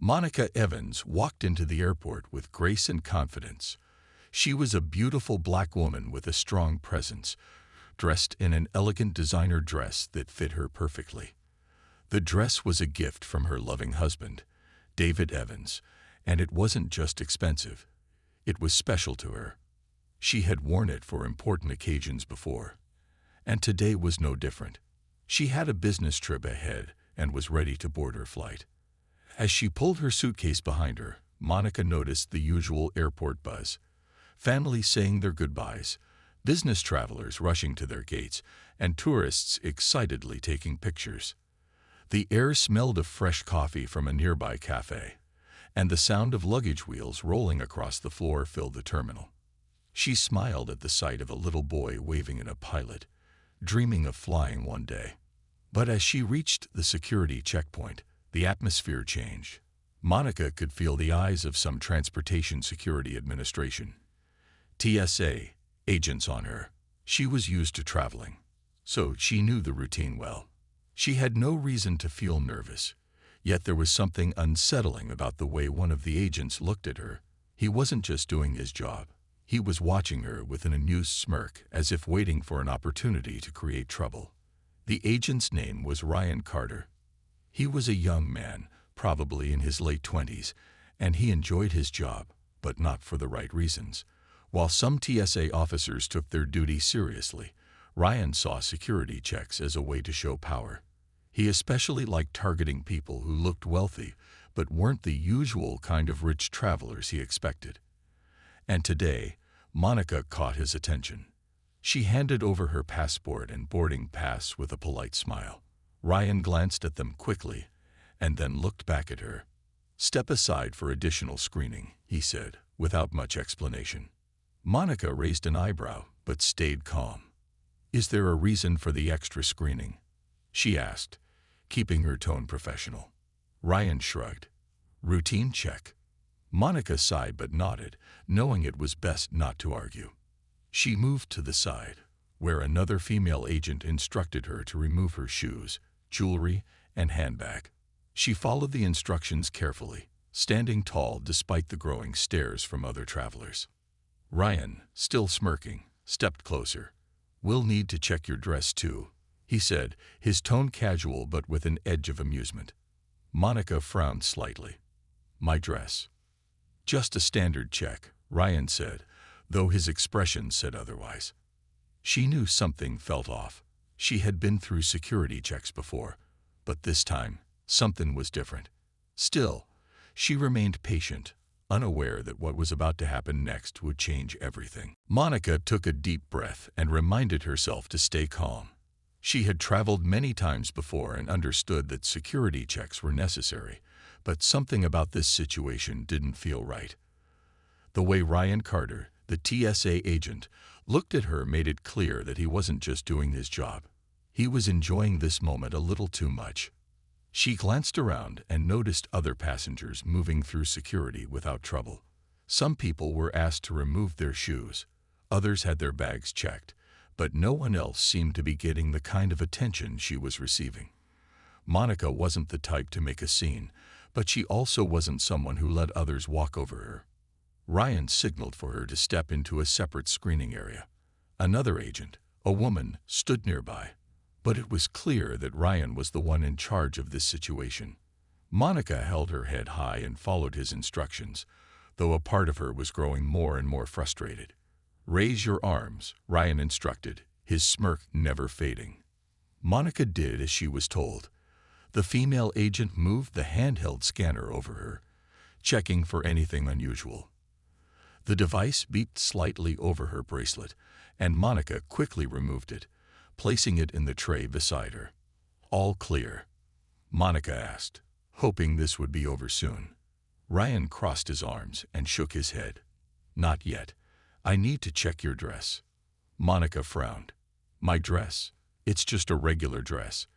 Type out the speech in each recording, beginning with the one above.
Monica Evans walked into the airport with grace and confidence. She was a beautiful black woman with a strong presence, dressed in an elegant designer dress that fit her perfectly. The dress was a gift from her loving husband, David Evans, and it wasn't just expensive. It was special to her. She had worn it for important occasions before, and today was no different. She had a business trip ahead and was ready to board her flight. As she pulled her suitcase behind her, Monica noticed the usual airport buzz. Families saying their goodbyes, business travelers rushing to their gates, and tourists excitedly taking pictures. The air smelled of fresh coffee from a nearby cafe, and the sound of luggage wheels rolling across the floor filled the terminal. She smiled at the sight of a little boy waving at a pilot, dreaming of flying one day. But as she reached the security checkpoint, the atmosphere changed. Monica could feel the eyes of some Transportation Security Administration, TSA, agents on her. She was used to traveling, so she knew the routine well. She had no reason to feel nervous, yet there was something unsettling about the way one of the agents looked at her. He wasn't just doing his job. He was watching her with an amused smirk, as if waiting for an opportunity to create trouble. The agent's name was Ryan Carter. He was a young man, probably in his late 20s, and he enjoyed his job, but not for the right reasons. While some TSA officers took their duty seriously, Ryan saw security checks as a way to show power. He especially liked targeting people who looked wealthy, but weren't the usual kind of rich travelers he expected. And today, Monica caught his attention. She handed over her passport and boarding pass with a polite smile. Ryan glanced at them quickly and then looked back at her. "Step aside for additional screening," he said, without much explanation. Monica raised an eyebrow but stayed calm. "Is there a reason for the extra screening?" she asked, keeping her tone professional. Ryan shrugged. "Routine check." Monica sighed but nodded, knowing it was best not to argue. She moved to the side, where another female agent instructed her to remove her shoes, jewelry, and handbag. She followed the instructions carefully, standing tall despite the growing stares from other travelers. Ryan, still smirking, stepped closer. "We'll need to check your dress too," he said, his tone casual but with an edge of amusement. Monica frowned slightly. "My dress?" "Just a standard check," Ryan said, though his expression said otherwise. She knew something felt off. She had been through security checks before, but this time, something was different. Still, she remained patient, unaware that what was about to happen next would change everything. Monica took a deep breath and reminded herself to stay calm. She had traveled many times before and understood that security checks were necessary, but something about this situation didn't feel right. The way Ryan Carter, the TSA agent, looked at her made it clear that he wasn't just doing his job. He was enjoying this moment a little too much. She glanced around and noticed other passengers moving through security without trouble. Some people were asked to remove their shoes. Others had their bags checked, but no one else seemed to be getting the kind of attention she was receiving. Monica wasn't the type to make a scene, but she also wasn't someone who let others walk over her. Ryan signaled for her to step into a separate screening area. Another agent, a woman, stood nearby, but it was clear that Ryan was the one in charge of this situation. Monica held her head high and followed his instructions, though a part of her was growing more and more frustrated. "Raise your arms," Ryan instructed, his smirk never fading. Monica did as she was told. The female agent moved the handheld scanner over her, checking for anything unusual. The device beeped slightly over her bracelet, and Monica quickly removed it, placing it in the tray beside her. "All clear?" Monica asked, hoping this would be over soon. Ryan crossed his arms and shook his head. "Not yet. I need to check your dress." Monica frowned. "My dress? It's just a regular dress.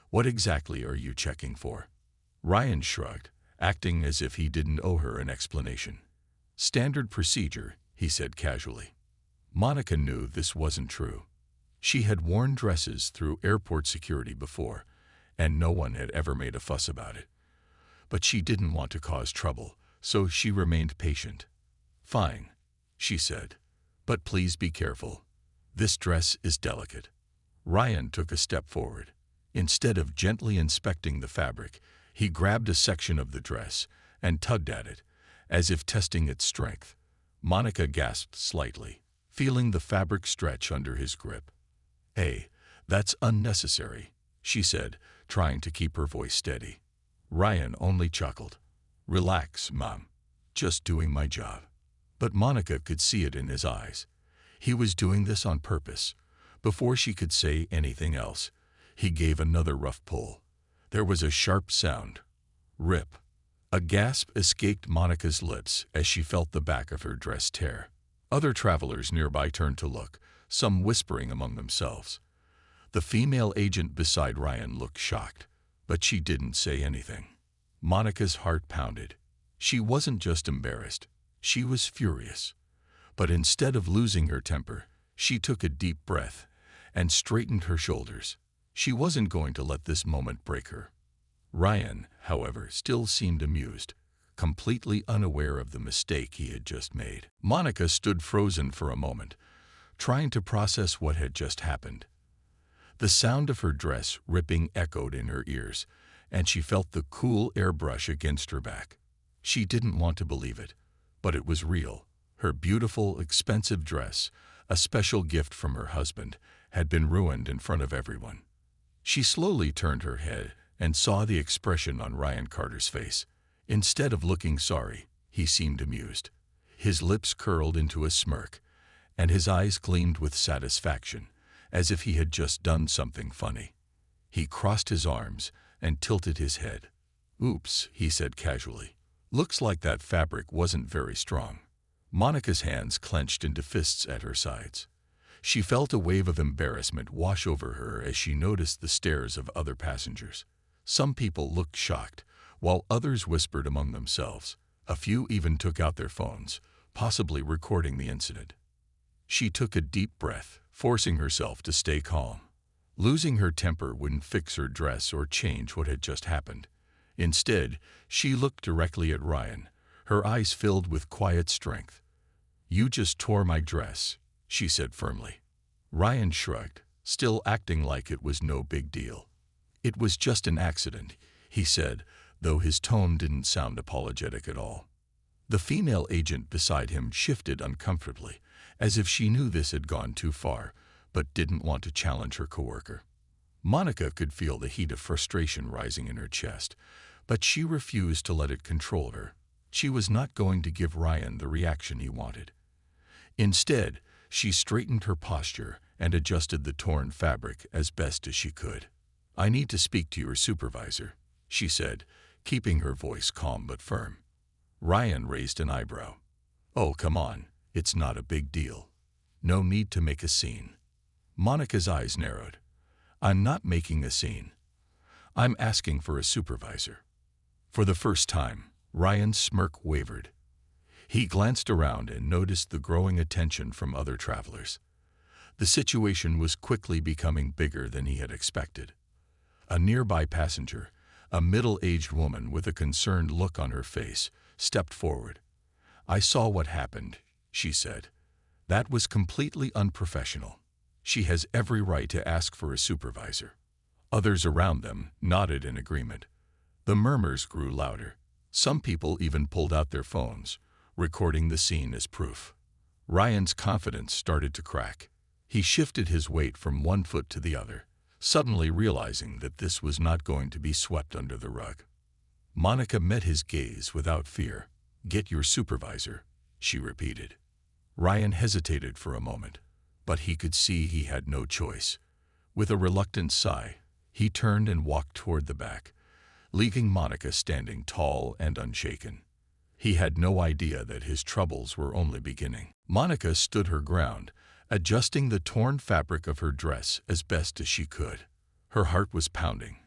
What exactly are you checking for?" Ryan shrugged, acting as if he didn't owe her an explanation. "Standard procedure," he said casually. Monica knew this wasn't true. She had worn dresses through airport security before, and no one had ever made a fuss about it. but she didn't want to cause trouble, so she remained patient. "Fine," she said, "but please be careful. This dress is delicate." Ryan took a step forward. Instead of gently inspecting the fabric, he grabbed a section of the dress and tugged at it, as if testing its strength. Monica gasped slightly, feeling the fabric stretch under his grip. "Hey, that's unnecessary," she said, trying to keep her voice steady. Ryan only chuckled. "Relax, Mom. Just doing my job." But Monica could see it in his eyes. He was doing this on purpose. Before she could say anything else, he gave another rough pull. There was a sharp sound. Rip. A gasp escaped Monica's lips as she felt the back of her dress tear. Other travelers nearby turned to look, some whispering among themselves. The female agent beside Ryan looked shocked, but she didn't say anything. Monica's heart pounded. She wasn't just embarrassed, she was furious. But instead of losing her temper, she took a deep breath and straightened her shoulders. She wasn't going to let this moment break her. Ryan, however, still seemed amused, completely unaware of the mistake he had just made. Monica stood frozen for a moment, trying to process what had just happened. The sound of her dress ripping echoed in her ears, and she felt the cool air brush against her back. She didn't want to believe it, but it was real. Her beautiful, expensive dress, a special gift from her husband, had been ruined in front of everyone. She slowly turned her head and saw the expression on Ryan Carter's face. Instead of looking sorry, he seemed amused. His lips curled into a smirk, and his eyes gleamed with satisfaction, as if he had just done something funny. He crossed his arms and tilted his head. "Oops," he said casually. "Looks like that fabric wasn't very strong." Monica's hands clenched into fists at her sides. She felt a wave of embarrassment wash over her as she noticed the stares of other passengers. Some people looked shocked, while others whispered among themselves. A few even took out their phones, possibly recording the incident. She took a deep breath, forcing herself to stay calm. Losing her temper wouldn't fix her dress or change what had just happened. Instead, she looked directly at Ryan, her eyes filled with quiet strength. "You just tore my dress," she said firmly. Ryan shrugged, still acting like it was no big deal. "It was just an accident," he said, though his tone didn't sound apologetic at all. The female agent beside him shifted uncomfortably, as if she knew this had gone too far, but didn't want to challenge her coworker. Monica could feel the heat of frustration rising in her chest, but she refused to let it control her. She was not going to give Ryan the reaction he wanted. Instead, she straightened her posture and adjusted the torn fabric as best as she could. "I need to speak to your supervisor," she said, keeping her voice calm but firm. Ryan raised an eyebrow. "Oh, come on, it's not a big deal. No need to make a scene." Monica's eyes narrowed. "I'm not making a scene. I'm asking for a supervisor." For the first time, Ryan's smirk wavered. He glanced around and noticed the growing attention from other travelers. The situation was quickly becoming bigger than he had expected. A nearby passenger, a middle-aged woman with a concerned look on her face, stepped forward. "I saw what happened," she said. "That was completely unprofessional. She has every right to ask for a supervisor." Others around them nodded in agreement. The murmurs grew louder. Some people even pulled out their phones, recording the scene as proof. Ryan's confidence started to crack. He shifted his weight from one foot to the other, suddenly realizing that this was not going to be swept under the rug. Monica met his gaze without fear. "Get your supervisor," she repeated. Ryan hesitated for a moment, but he could see he had no choice. With a reluctant sigh, he turned and walked toward the back, leaving Monica standing tall and unshaken. He had no idea that his troubles were only beginning. Monica stood her ground, adjusting the torn fabric of her dress as best as she could. Her heart was pounding,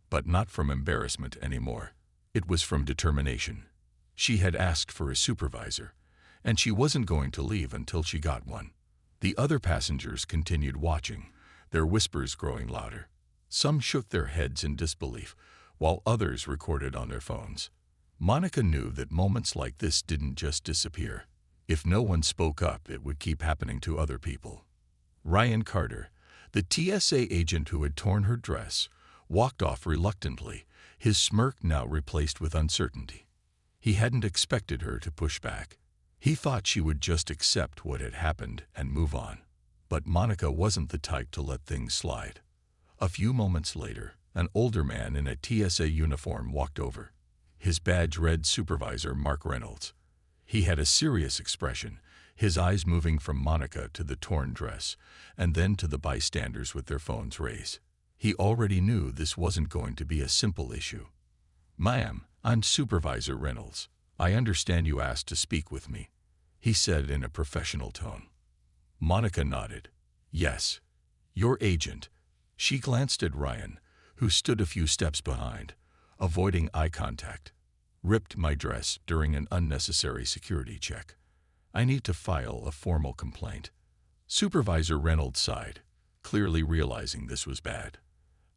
but not from embarrassment anymore. It was from determination. She had asked for a supervisor, and she wasn't going to leave until she got one. The other passengers continued watching, their whispers growing louder. Some shook their heads in disbelief, while others recorded on their phones. Monica knew that moments like this didn't just disappear. If no one spoke up, it would keep happening to other people. Ryan Carter, the TSA agent who had torn her dress, walked off reluctantly, his smirk now replaced with uncertainty. He hadn't expected her to push back. He thought she would just accept what had happened and move on. But Monica wasn't the type to let things slide. A few moments later, an older man in a TSA uniform walked over. His badge read Supervisor Mark Reynolds. He had a serious expression, his eyes moving from Monica to the torn dress, and then to the bystanders with their phones raised. He already knew this wasn't going to be a simple issue. "Ma'am, I'm Supervisor Reynolds. I understand you asked to speak with me," he said in a professional tone. Monica nodded. "Yes, your agent." She glanced at Ryan, who stood a few steps behind, avoiding eye contact. "Ripped my dress during an unnecessary security check. I need to file a formal complaint." Supervisor Reynolds sighed, clearly realizing this was bad.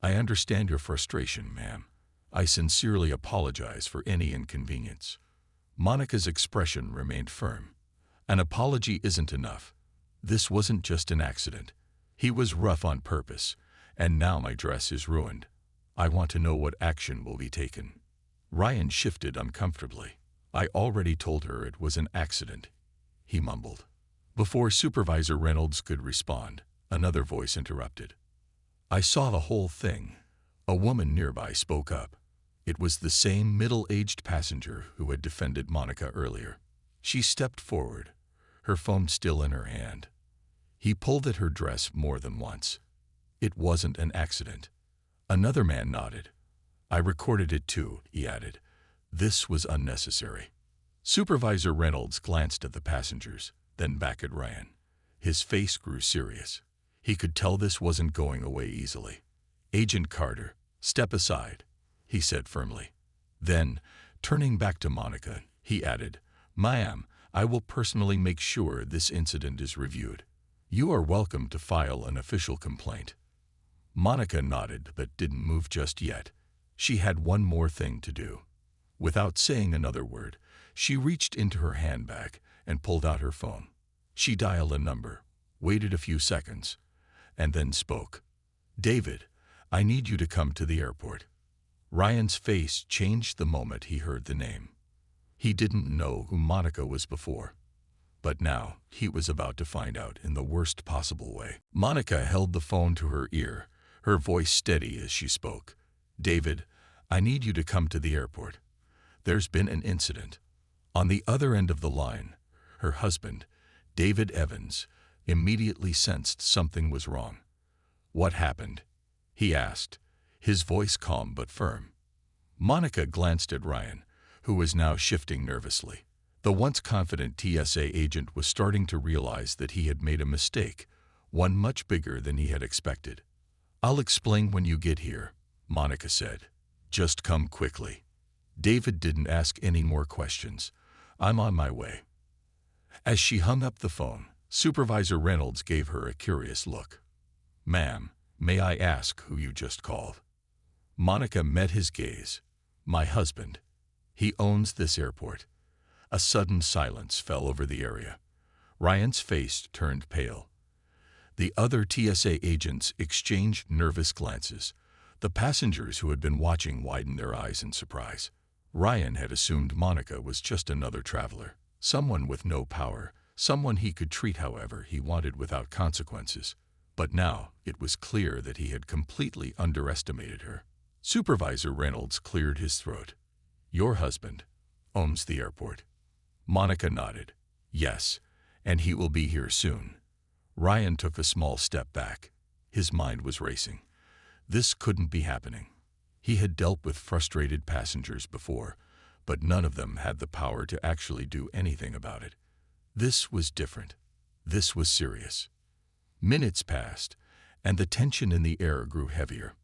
"I understand your frustration, ma'am. I sincerely apologize for any inconvenience." Monica's expression remained firm. An apology isn't enough. This wasn't just an accident. He was rough on purpose, and now my dress is ruined. I want to know what action will be taken. Ryan shifted uncomfortably. "I already told her it was an accident," he mumbled. Before Supervisor Reynolds could respond, another voice interrupted. "I saw the whole thing." A woman nearby spoke up. It was the same middle-aged passenger who had defended Monica earlier. She stepped forward, her phone still in her hand. He pulled at her dress more than once. "It wasn't an accident." Another man nodded. "I recorded it too," he added. "This was unnecessary." Supervisor Reynolds glanced at the passengers, then back at Ryan. His face grew serious. He could tell this wasn't going away easily. "Agent Carter, step aside," he said firmly. Then, turning back to Monica, he added, "Ma'am, I will personally make sure this incident is reviewed. You are welcome to file an official complaint." Monica nodded but didn't move just yet. She had one more thing to do. Without saying another word, she reached into her handbag and pulled out her phone. She dialed a number, waited a few seconds, and then spoke. "David, I need you to come to the airport." Ryan's face changed the moment he heard the name. He didn't know who Monica was before, but now he was about to find out in the worst possible way. Monica held the phone to her ear, her voice steady as she spoke. "David, I need you to come to the airport. There's been an incident." On the other end of the line, her husband, David Evans, immediately sensed something was wrong. "What happened?" he asked, his voice calm but firm. Monica glanced at Ryan, who was now shifting nervously. The once confident TSA agent was starting to realize that he had made a mistake, one much bigger than he had expected. "I'll explain when you get here," Monica said. "Just come quickly." David didn't ask any more questions. "I'm on my way." As she hung up the phone, Supervisor Reynolds gave her a curious look. "Ma'am, may I ask who you just called?" Monica met his gaze. "My husband. He owns this airport." A sudden silence fell over the area. Ryan's face turned pale. The other TSA agents exchanged nervous glances. The passengers who had been watching widened their eyes in surprise. Ryan had assumed Monica was just another traveler, someone with no power, someone he could treat however he wanted without consequences. But now it was clear that he had completely underestimated her. Supervisor Reynolds cleared his throat. "Your husband owns the airport." Monica nodded. "Yes, and he will be here soon." Ryan took a small step back. His mind was racing. This couldn't be happening. He had dealt with frustrated passengers before, but none of them had the power to actually do anything about it. This was different. This was serious. Minutes passed, and the tension in the air grew heavier.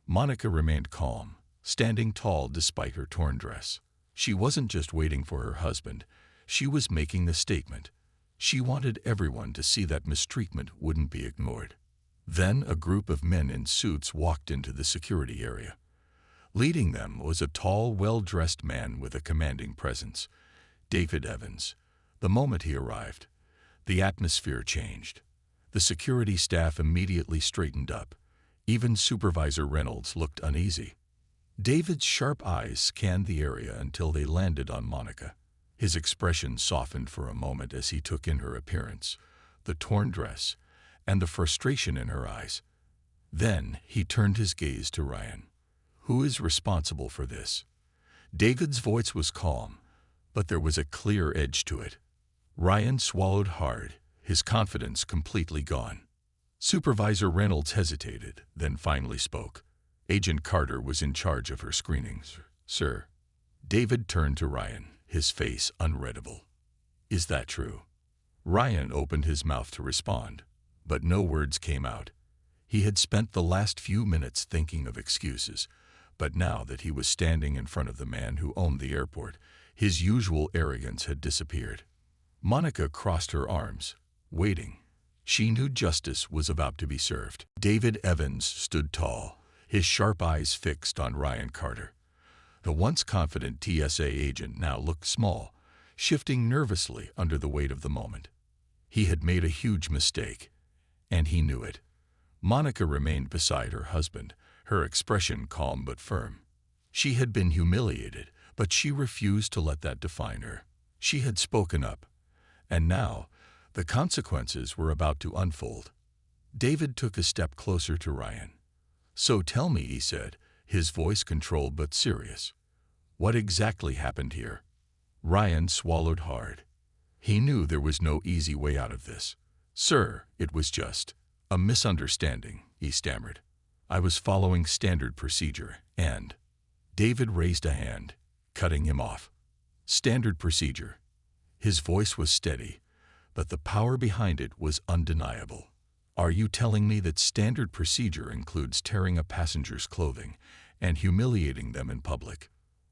Monica remained calm, standing tall despite her torn dress. She wasn't just waiting for her husband. She was making a statement. She wanted everyone to see that mistreatment wouldn't be ignored. Then a group of men in suits walked into the security area. Leading them was a tall, well-dressed man with a commanding presence, David Evans. The moment he arrived, the atmosphere changed. The security staff immediately straightened up. Even Supervisor Reynolds looked uneasy. David's sharp eyes scanned the area until they landed on Monica. His expression softened for a moment as he took in her appearance, the torn dress, and the frustration in her eyes. Then he turned his gaze to Ryan. "Who is responsible for this?" David's voice was calm, but there was a clear edge to it. Ryan swallowed hard, his confidence completely gone. Supervisor Reynolds hesitated, then finally spoke. Agent Carter was in charge of her screenings. "Sir." David turned to Ryan, his face unreadable. "Is that true?" Ryan opened his mouth to respond, but no words came out. He had spent the last few minutes thinking of excuses, but now that he was standing in front of the man who owned the airport, his usual arrogance had disappeared. Monica crossed her arms, waiting. She knew justice was about to be served. David Evans stood tall, his sharp eyes fixed on Ryan Carter. The once confident TSA agent now looked small, shifting nervously under the weight of the moment. He had made a huge mistake, and he knew it. Monica remained beside her husband, her expression calm but firm. She had been humiliated, but she refused to let that define her. She had spoken up, and now the consequences were about to unfold. David took a step closer to Ryan. "So tell me," he said, his voice controlled but serious. "What exactly happened here?" Ryan swallowed hard. He knew there was no easy way out of this. "Sir, it was just a misunderstanding," he stammered. "I was following standard procedure, and—" David raised a hand, cutting him off. "Standard procedure." His voice was steady, but the power behind it was undeniable. "Are you telling me that standard procedure includes tearing a passenger's clothing and humiliating them in public?"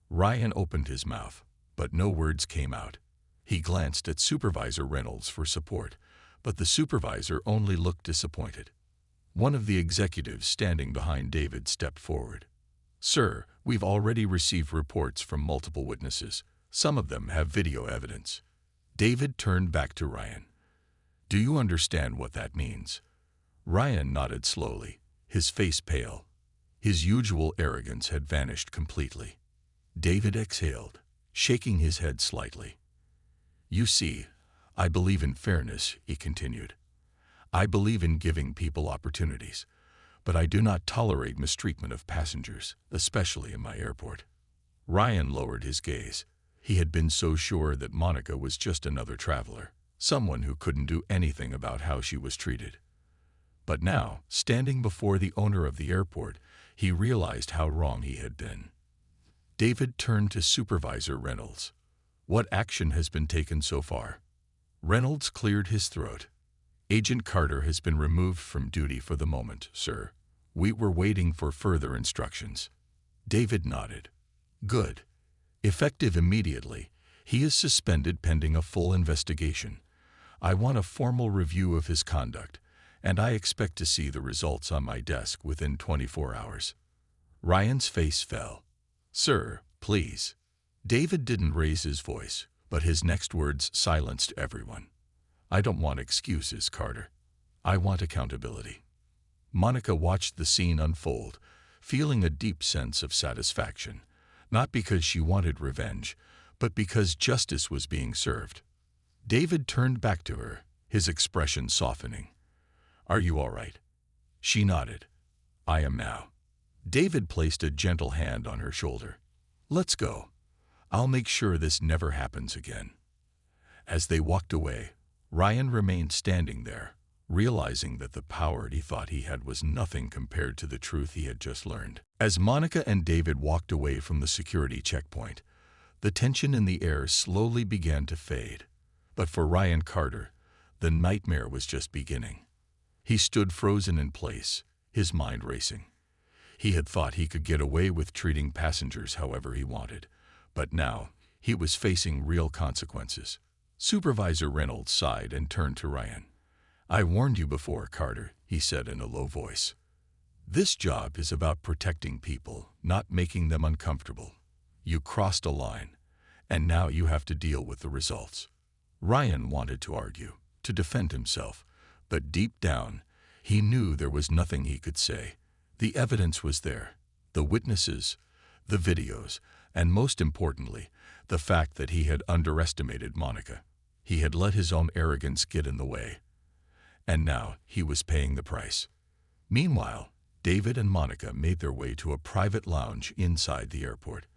Ryan opened his mouth, but no words came out. He glanced at Supervisor Reynolds for support, but the supervisor only looked disappointed. One of the executives standing behind David stepped forward. "Sir, we've already received reports from multiple witnesses. Some of them have video evidence." David turned back to Ryan. "Do you understand what that means?" Ryan nodded slowly, his face pale. His usual arrogance had vanished completely. David exhaled, shaking his head slightly. "You see, I believe in fairness," he continued. "I believe in giving people opportunities, but I do not tolerate mistreatment of passengers, especially in my airport." Ryan lowered his gaze. He had been so sure that Monica was just another traveler, someone who couldn't do anything about how she was treated. But now, standing before the owner of the airport, he realized how wrong he had been. David turned to Supervisor Reynolds. "What action has been taken so far?" Reynolds cleared his throat. "Agent Carter has been removed from duty for the moment, sir. We were waiting for further instructions." David nodded. "Good. Effective immediately, he is suspended pending a full investigation. I want a formal review of his conduct, and I expect to see the results on my desk within 24 hours. Ryan's face fell. "Sir, please." David didn't raise his voice, but his next words silenced everyone. "I don't want excuses, Carter. I want accountability." Monica watched the scene unfold, feeling a deep sense of satisfaction, not because she wanted revenge, but because justice was being served. David turned back to her, his expression softening. "Are you all right?" She nodded. "I am now." David placed a gentle hand on her shoulder. "Let's go. I'll make sure this never happens again." As they walked away, Ryan remained standing there, realizing that the power he thought he had was nothing compared to the truth he had just learned. As Monica and David walked away from the security checkpoint, the tension in the air slowly began to fade. But for Ryan Carter, the nightmare was just beginning. He stood frozen in place, his mind racing. He had thought he could get away with treating passengers however he wanted, but now he was facing real consequences. Supervisor Reynolds sighed and turned to Ryan. "I warned you before, Carter," he said in a low voice. This job is about protecting people, not making them uncomfortable. You crossed a line, and now you have to deal with the results." Ryan wanted to argue, to defend himself, but deep down, he knew there was nothing he could say. The evidence was there, the witnesses, the videos, and most importantly, the fact that he had underestimated Monica. He had let his own arrogance get in the way, and now he was paying the price. Meanwhile, David and Monica made their way to a private lounge inside the airport.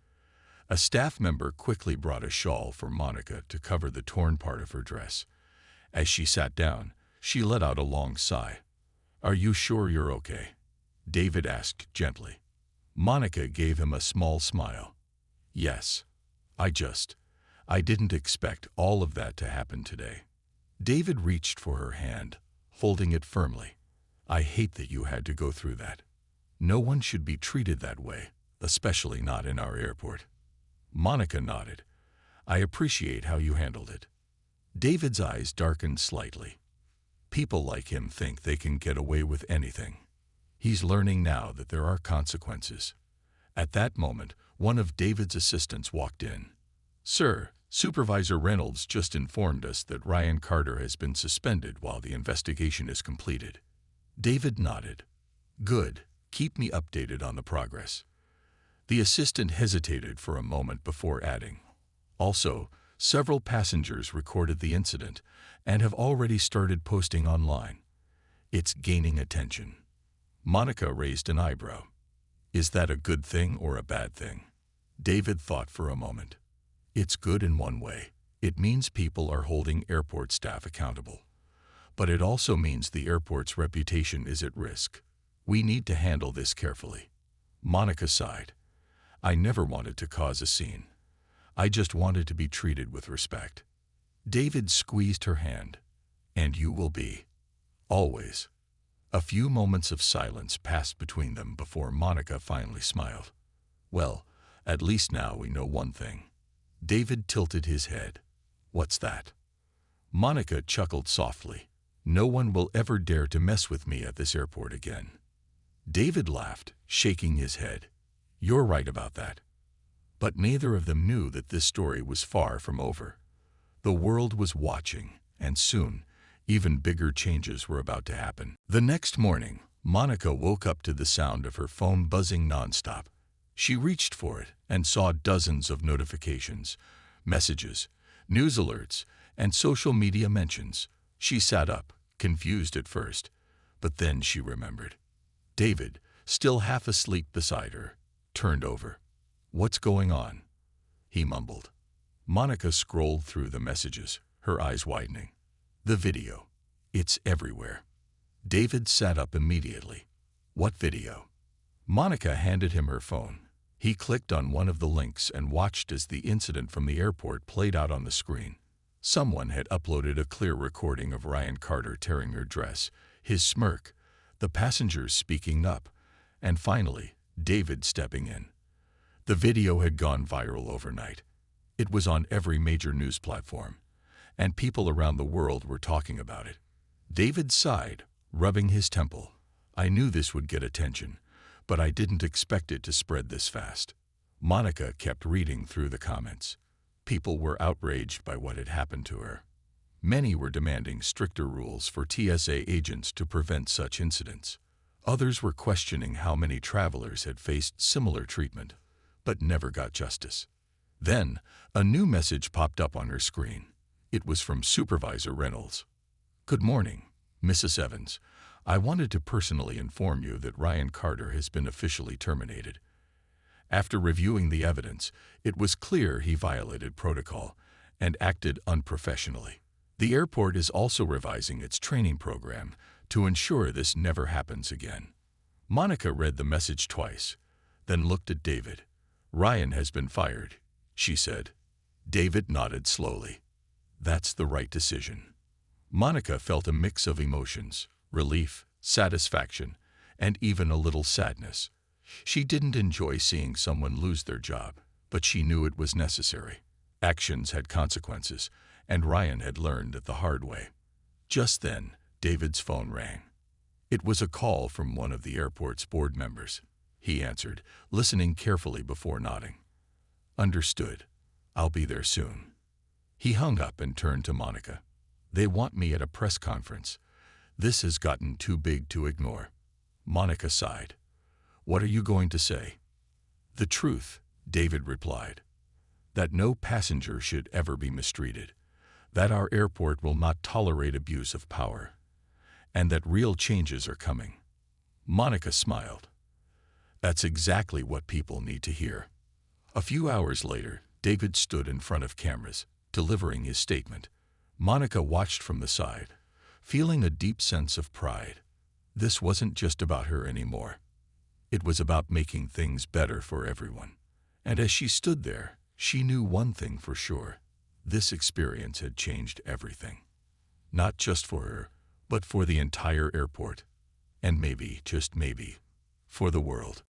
A staff member quickly brought a shawl for Monica to cover the torn part of her dress. As she sat down, she let out a long sigh. "Are you sure you're okay?" David asked gently. Monica gave him a small smile. "Yes. I didn't expect all of that to happen today." David reached for her hand, holding it firmly. "I hate that you had to go through that. No one should be treated that way, especially not in our airport." Monica nodded. "I appreciate how you handled it." David's eyes darkened slightly. People like him think they can get away with anything. He's learning now that there are consequences. At that moment, one of David's assistants walked in. "Sir, Supervisor Reynolds just informed us that Ryan Carter has been suspended while the investigation is completed." David nodded. "Good. Keep me updated on the progress." The assistant hesitated for a moment before adding, "Also, several passengers recorded the incident and have already started posting online. It's gaining attention." Monica raised an eyebrow. "Is that a good thing or a bad thing?" David thought for a moment. "It's good in one way. It means people are holding airport staff accountable. But it also means the airport's reputation is at risk. We need to handle this carefully." Monica sighed. "I never wanted to cause a scene. I just wanted to be treated with respect." David squeezed her hand. "And you will be. Always." A few moments of silence passed between them before Monica finally smiled. "Well, at least now we know one thing." David tilted his head. "What's that?" Monica chuckled softly. "No one will ever dare to mess with me at this airport again." David laughed, shaking his head. "You're right about that." But neither of them knew that this story was far from over. The world was watching, and soon, even bigger changes were about to happen. The next morning, Monica woke up to the sound of her phone buzzing nonstop. She reached for it and saw dozens of notifications, messages, news alerts, and social media mentions. She sat up, confused at first, but then she remembered. David, still half asleep beside her, turned over. "What's going on?" he mumbled. Monica scrolled through the messages, her eyes widening. "The video. It's everywhere." David sat up immediately. "What video?" Monica handed him her phone. He clicked on one of the links and watched as the incident from the airport played out on the screen. Someone had uploaded a clear recording of Ryan Carter tearing her dress, his smirk, the passengers speaking up, and finally, David stepping in. The video had gone viral overnight. It was on every major news platform, and people around the world were talking about it. David sighed, rubbing his temple. "I knew this would get attention, but I didn't expect it to spread this fast." Monica kept reading through the comments. People were outraged by what had happened to her. Many were demanding stricter rules for TSA agents to prevent such incidents. Others were questioning how many travelers had faced similar treatment, but never got justice. Then, a new message popped up on her screen. It was from Supervisor Reynolds. "Good morning, Mrs. Evans. I wanted to personally inform you that Ryan Carter has been officially terminated. After reviewing the evidence, it was clear he violated protocol and acted unprofessionally. The airport is also revising its training program to ensure this never happens again." Monica read the message twice, then looked at David. "Ryan has been fired," she said. David nodded slowly. "That's the right decision." Monica felt a mix of emotions, relief, satisfaction, and even a little sadness. She didn't enjoy seeing someone lose their job, but she knew it was necessary. Actions had consequences, and Ryan had learned it the hard way. Just then, David's phone rang. It was a call from one of the airport's board members, he answered, listening carefully before nodding. Understood. I'll be there soon. He hung up and turned to Monica. They want me at a press conference. This has gotten too big to ignore. Monica sighed. What are you going to say? The truth, David replied. That no passenger should ever be mistreated. That our airport will not tolerate abuse of power. And that real changes are coming. Monica smiled. That's exactly what people need to hear. A few hours later, David stood in front of cameras, delivering his statement. Monica watched from the side, feeling a deep sense of pride. This wasn't just about her anymore. It was about making things better for everyone. And as she stood there, she knew one thing for sure. This experience had changed everything. Not just for her, but for the entire airport. And maybe, just maybe, for the world.